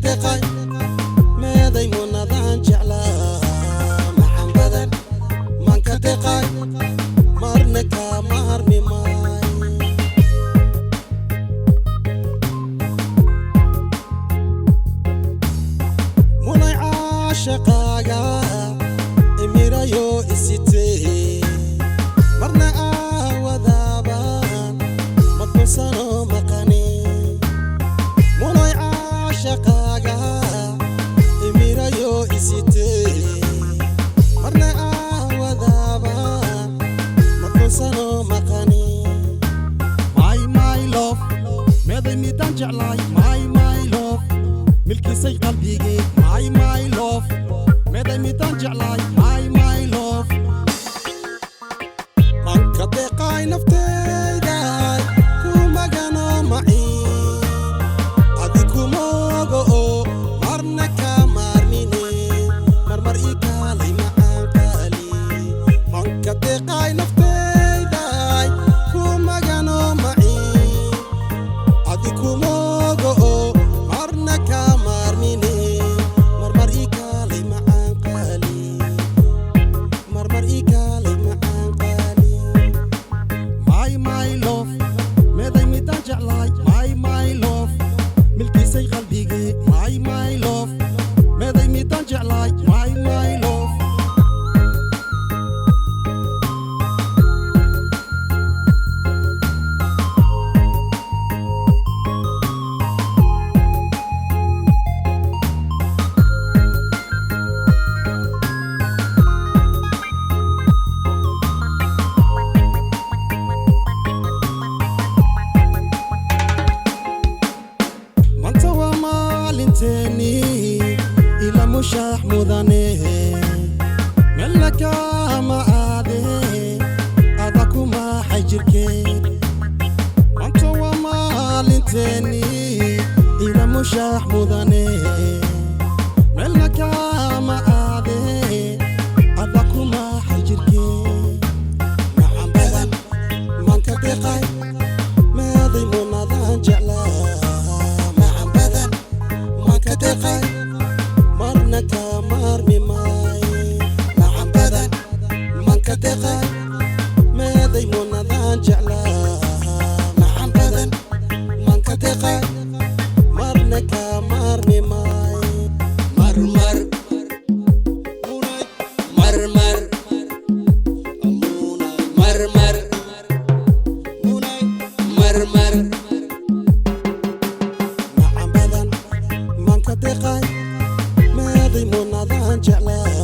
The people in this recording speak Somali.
deqay meeday munadan jeclaa maxan badan manka deqay marna kama harmi maay munay caashaqaaga emirayo isitee marna aawadaabaan makunsano maqani munay caashaqaaga emirayo isitee marna aawadaabaan makunsano maqani my love meeday midaan jeclaay my love milkiisay qalbigay my love meeday midaan jeclaay my love manka deqay naftayda ku magano macii adigu moogo marna ka marmine marmar ikaalay macaan qaali manka deqay naftayda ku magano macii adigu moogo marna ka marmine marmar ikaalay macaan qaali marmar ikaalay macaan qaali my love meeday midaan jeclaay my love milkiisay qalbigay my love meeday midaan jeclaay my love manta waa maalinteeni ila mushaax mudane melna kama aade ada kuma xajirkeed manta waa maalinteeni ila mushaax mudane melna kama aade ada kuma xajirkeed maxan badan manka deqay meeday munadan jeclaa maxan badan manka deqay marna kama harmi maay maxan badan manka deqay meeday munadan jeclaa maxan badan manka deqay marna kama harmi maay marmar marmar marmar marmar maxan badan manka deqay meeday munadan jeclaa